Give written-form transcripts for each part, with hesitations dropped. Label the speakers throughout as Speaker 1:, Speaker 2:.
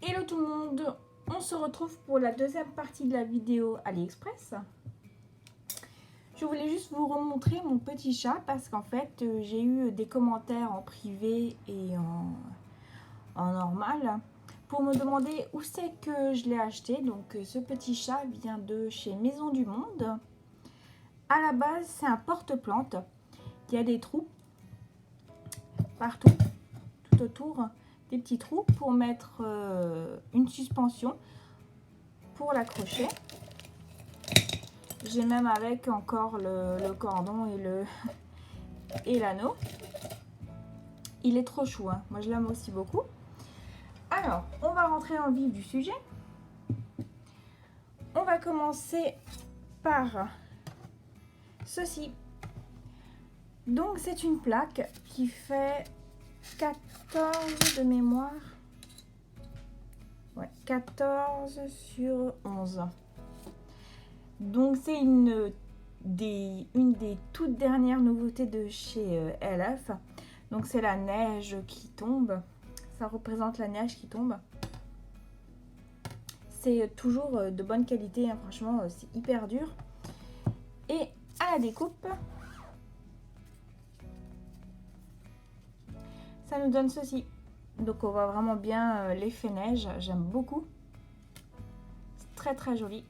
Speaker 1: Hello tout le monde, on se retrouve pour la deuxième partie de la vidéo AliExpress. Je voulais juste vous remontrer mon petit chat parce qu'en fait j'ai eu des commentaires en privé et en normal pour me demander où c'est que je l'ai acheté. Donc ce petit chat vient de chez Maison du Monde. À la base c'est un porte-plante, il y a des trous partout, tout autour, des petits trous pour mettre une suspension pour l'accrocher. J'ai même avec encore le cordon et l'anneau. Il est trop chou, hein. Moi je l'aime aussi beaucoup. Alors, on va rentrer dans le vif du sujet. On va commencer par ceci. Donc c'est une plaque qui fait 14 de mémoire. Ouais, 14 sur 11. Donc c'est une des toutes dernières nouveautés de chez LF. Donc c'est la neige qui tombe. Ça représente la neige qui tombe. C'est toujours de bonne qualité, hein. Franchement c'est hyper dur. Et à la découpe, ça nous donne ceci. Donc on voit vraiment bien l'effet neige. J'aime beaucoup. C'est très très joli.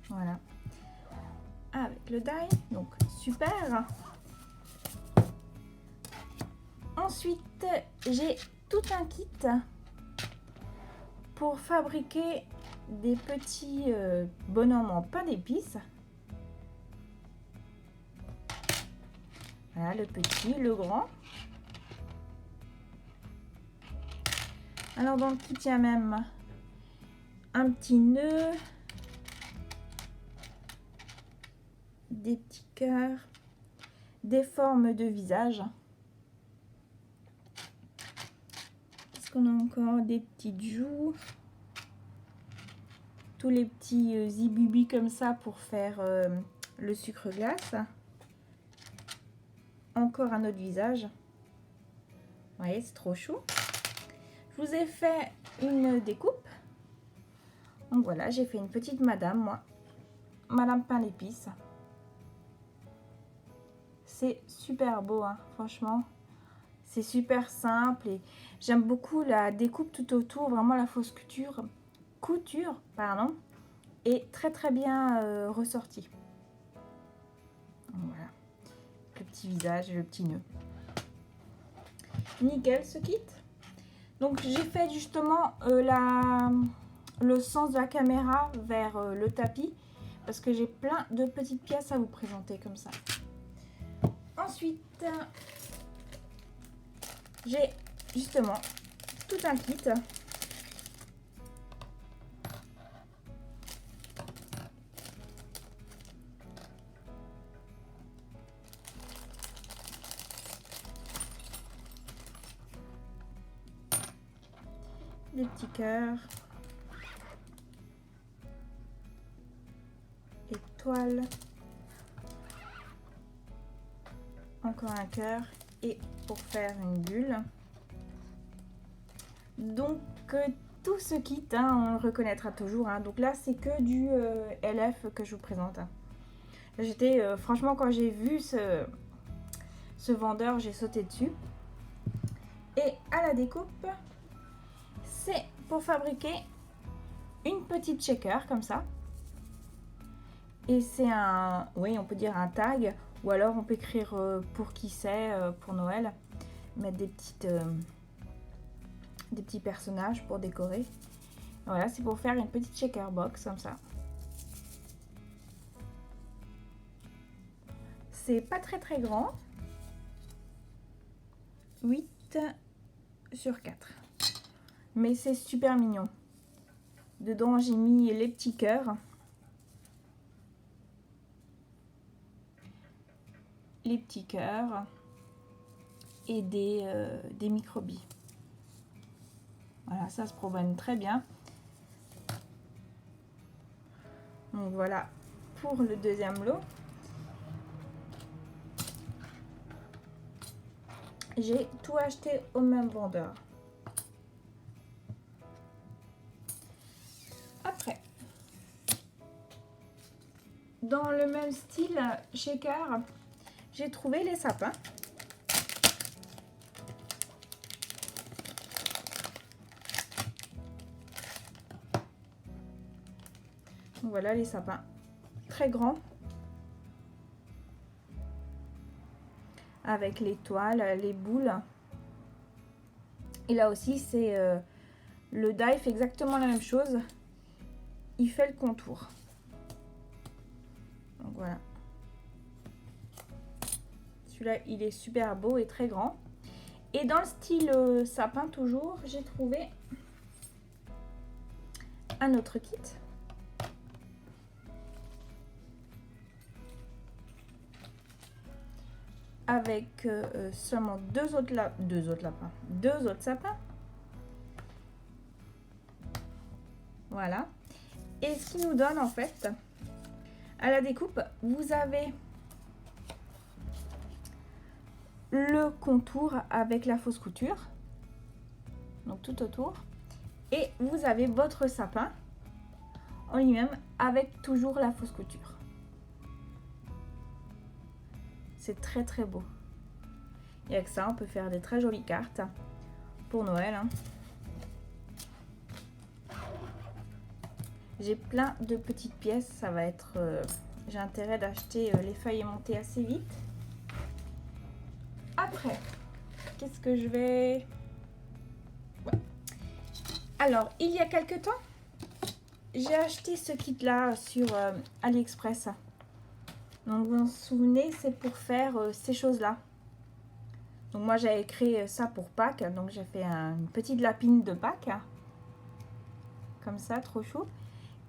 Speaker 1: Voilà. Avec le die, donc super. Ensuite, j'ai tout un kit pour fabriquer des petits bonhommes en pain d'épices. Voilà, le petit, le grand. Alors dans le kit, il y a même un petit nœud, des petits cœurs, des formes de visage. Qu'est-ce qu'on a encore? Des petites joues, tous les petits zibubis comme ça pour faire le sucre glace. Encore un autre visage. Vous voyez, c'est trop chou. Je vous ai fait une découpe. Donc voilà, j'ai fait une petite madame, moi. Madame pain d'épices. C'est super beau, hein, franchement. C'est super simple et j'aime beaucoup la découpe tout autour. Vraiment la fausse couture, pardon, est très très bien ressortie. Voilà. Le petit visage et le petit nœud. Nickel ce kit. Donc j'ai fait justement le sens de la caméra vers le tapis parce que j'ai plein de petites pièces à vous présenter comme ça. Ensuite, j'ai justement tout un kit. Des petits cœurs, étoiles, encore un cœur et pour faire une bulle. Donc tout ce kit, hein, on le reconnaîtra toujours, hein. Donc là c'est que du LF que je vous présente. J'étais franchement, quand j'ai vu ce vendeur, j'ai sauté dessus. Et à la découpe, c'est pour fabriquer une petite shaker comme ça. Et c'est un, oui, on peut dire un tag, ou alors on peut écrire pour qui c'est, pour Noël, mettre des petits personnages pour décorer. Voilà, c'est pour faire une petite shaker box comme ça. C'est pas très très grand. 8 sur 4. Mais c'est super mignon. Dedans, j'ai mis les petits cœurs. Les petits cœurs. Et des microbilles. Voilà, ça se promène très bien. Donc voilà pour le deuxième lot. J'ai tout acheté au même vendeur. dans le même style shaker, j'ai trouvé les sapins. Voilà les sapins, très grands, avec les toiles, les boules. Et là aussi, c'est le die fait exactement la même chose. Il fait le contour. Donc voilà. Celui-là, il est super beau et très grand. Et dans le style sapin toujours, j'ai trouvé un autre kit. Avec seulement deux autres sapins. Voilà. Et ce qui nous donne en fait, à la découpe, vous avez le contour avec la fausse couture. Donc tout autour. Et vous avez votre sapin en lui-même avec toujours la fausse couture. C'est très très beau. Et avec ça, on peut faire des très jolies cartes pour Noël. Hein. J'ai plein de petites pièces. Ça va être... j'ai intérêt d'acheter les feuilles aimantées assez vite. Après, qu'est-ce que je vais... Ouais. Alors, il y a quelques temps, j'ai acheté ce kit-là sur AliExpress. Donc, vous vous souvenez, c'est pour faire ces choses-là. Donc, moi, j'avais créé ça pour Pâques. Donc, j'ai fait une petite lapine de Pâques. Comme ça, trop chou.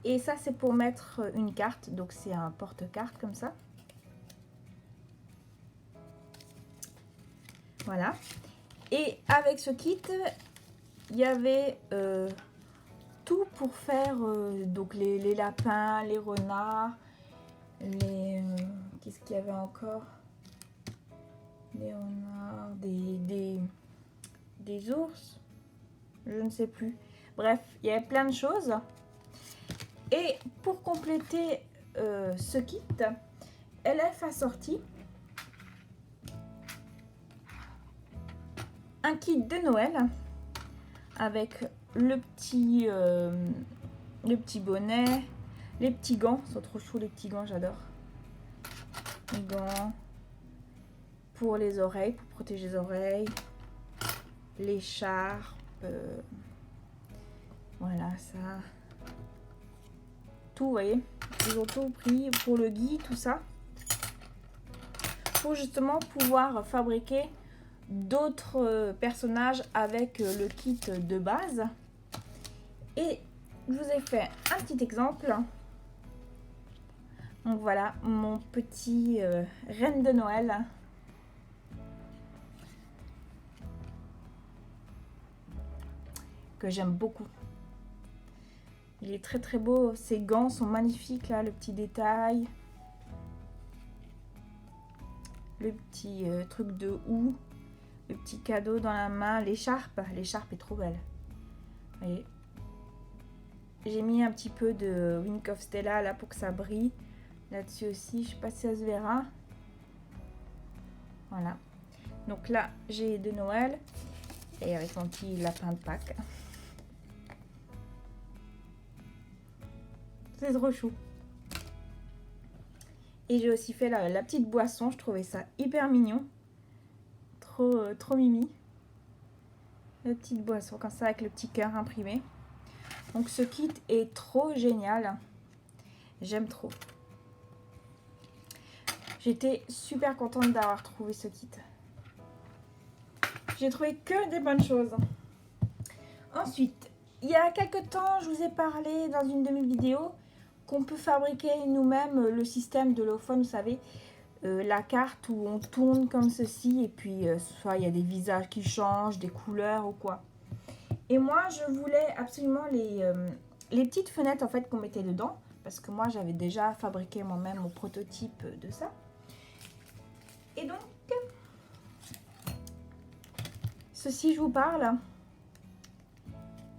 Speaker 1: Et ça, c'est pour mettre une carte. Donc, c'est un porte-carte comme ça. Voilà. Et avec ce kit, il y avait tout pour faire donc les lapins, les renards, les... qu'est-ce qu'il y avait encore? Des renards, des ours, je ne sais plus. Bref, il y avait plein de choses. Et pour compléter ce kit, LF a sorti un kit de Noël avec le petit bonnet, les petits gants, ils sont trop chauds les petits gants, j'adore. Les gants pour les oreilles, pour protéger les oreilles, l'écharpe, voilà ça. Tout, vous voyez, ils ont tout pris pour le gui, tout ça. Pour justement pouvoir fabriquer d'autres personnages avec le kit de base. Et je vous ai fait un petit exemple. Donc voilà, mon petit reine de Noël. Que j'aime beaucoup. Il est très très beau. Ses gants sont magnifiques là, le petit détail. Le petit truc de houx. Le petit cadeau dans la main. L'écharpe. L'écharpe est trop belle. Vous voyez. J'ai mis un petit peu de Wink of Stella là pour que ça brille. Là-dessus aussi. Je sais pas si ça se verra. Voilà. Donc là, j'ai de Noël. Et avec mon petit lapin de Pâques. C'est trop chou. Et j'ai aussi fait la petite boisson. Je trouvais ça hyper mignon. Trop mimi. La petite boisson comme ça avec le petit cœur imprimé. Donc ce kit est trop génial. J'aime trop. J'étais super contente d'avoir trouvé ce kit. J'ai trouvé que des bonnes choses. Ensuite, il y a quelques temps, je vous ai parlé dans une de mes vidéos qu'on peut fabriquer nous-mêmes le système de l'Ofon, vous savez, la carte où on tourne comme ceci et puis soit il y a des visages qui changent, des couleurs ou quoi. Et moi, je voulais absolument les petites fenêtres en fait qu'on mettait dedans parce que moi, j'avais déjà fabriqué moi-même mon prototype de ça. Et donc, ceci, je vous parle.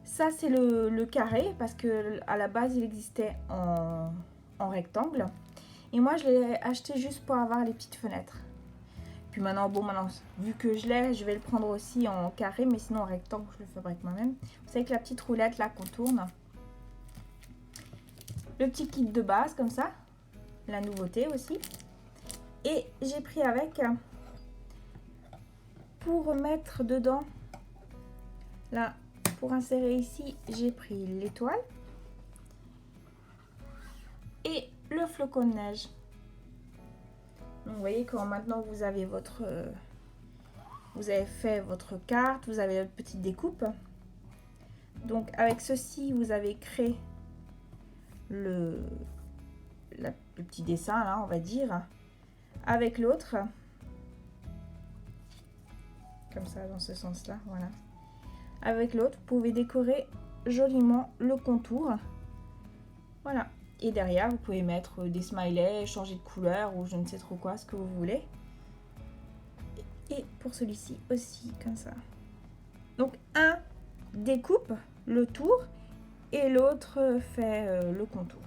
Speaker 1: Ça, c'est le carré parce que à la base, il existait en rectangle. Et moi, je l'ai acheté juste pour avoir les petites fenêtres. Puis maintenant, bon, vu que je l'ai, je vais le prendre aussi en carré, mais sinon en rectangle, je le fabrique moi-même. Vous savez que la petite roulette là qu'on tourne. Le petit kit de base, comme ça. La nouveauté aussi. Et j'ai pris avec, pour mettre dedans, là, pour insérer ici, j'ai pris l'étoile. Et le flocon de neige. Donc, vous voyez, quand maintenant vous avez votre... vous avez fait votre carte, vous avez votre petite découpe. Donc avec ceci, vous avez créé le petit dessin là, on va dire. Avec l'autre, comme ça, dans ce sens-là, voilà. Avec l'autre, vous pouvez décorer joliment le contour. Voilà. Et derrière, vous pouvez mettre des smileys, changer de couleur ou je ne sais trop quoi, ce que vous voulez. Et pour celui-ci aussi, comme ça. Donc, un découpe le tour et l'autre fait le contour.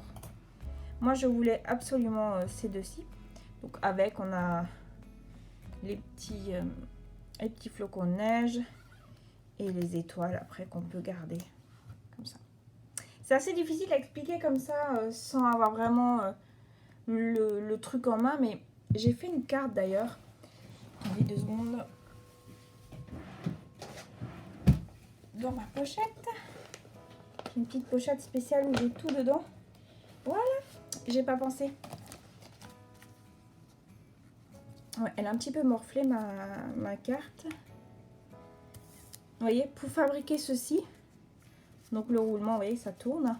Speaker 1: Moi, je voulais absolument ces deux-ci. Donc, avec, on a les petits flocons de neige et les étoiles après qu'on peut garder comme ça. C'est assez difficile à expliquer comme ça sans avoir vraiment le truc en main, mais j'ai fait une carte d'ailleurs. Attendez 2 secondes. Dans ma pochette. J'ai une petite pochette spéciale où j'ai tout dedans. Voilà, j'ai pas pensé. Ouais, elle a un petit peu morflé ma carte. Vous voyez, pour fabriquer ceci, donc le roulement, vous voyez, ça tourne.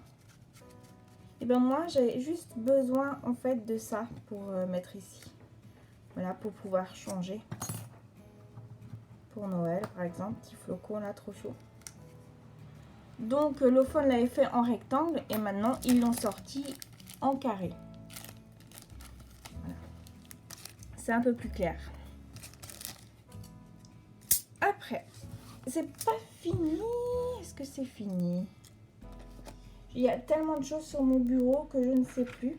Speaker 1: Et bien moi, j'ai juste besoin en fait de ça pour mettre ici. Voilà, pour pouvoir changer. Pour Noël, par exemple, petit flocon là, trop chaud. Donc l'Ofon l'avait fait en rectangle et maintenant ils l'ont sorti en carré. Voilà. C'est un peu plus clair. Après, c'est pas fini. Est-ce que c'est fini? Il y a tellement de choses sur mon bureau que je ne sais plus.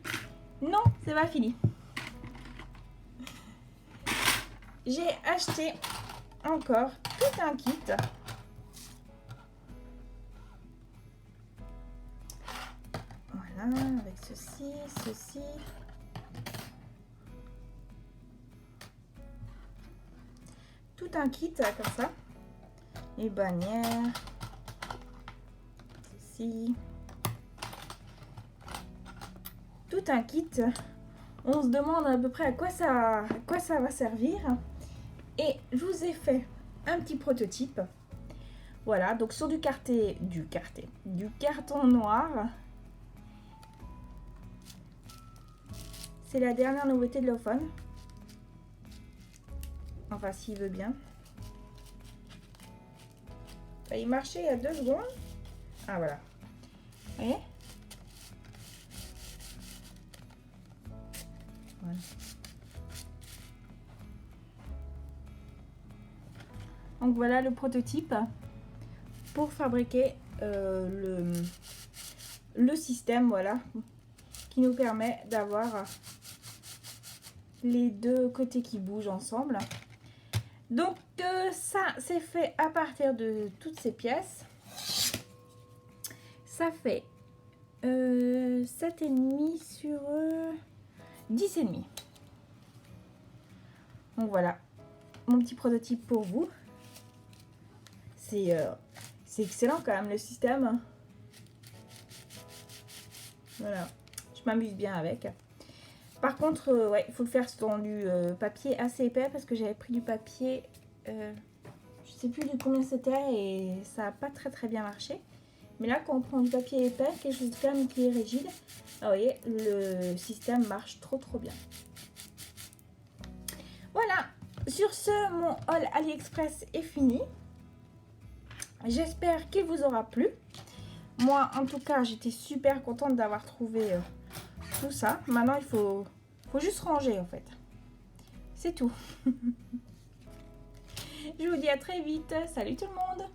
Speaker 1: Non, c'est pas fini. J'ai acheté encore tout un kit. Voilà, avec ceci. Tout un kit comme ça. Les bannières. Ceci. Tout un kit. On se demande à peu près à quoi ça va servir. Et je vous ai fait un petit prototype. Voilà, donc sur du carton noir. C'est la dernière nouveauté de l'Ofon. Enfin, s'il veut bien. Il marchait il y a 2 secondes. Ah, voilà. Vous voyez? Voilà. Donc voilà le prototype pour fabriquer le système, voilà, qui nous permet d'avoir les 2 côtés qui bougent ensemble. Donc ça c'est fait à partir de toutes ces pièces. Ça fait 7,5 sur 10,5. Donc voilà mon petit prototype pour vous. C'est excellent quand même le système. Voilà, je m'amuse bien avec. Par contre, ouais, il faut le faire dans du papier assez épais parce que j'avais pris du papier, je sais plus de combien c'était et ça n'a pas très bien marché. Mais là, quand on prend du papier épais, quelque chose quand même qui est rigide, vous voyez, le système marche trop bien. Voilà, sur ce, mon haul AliExpress est fini. J'espère qu'il vous aura plu. Moi, en tout cas, j'étais super contente d'avoir trouvé tout ça. Maintenant, il faut juste ranger, en fait. C'est tout. Je vous dis à très vite. Salut tout le monde!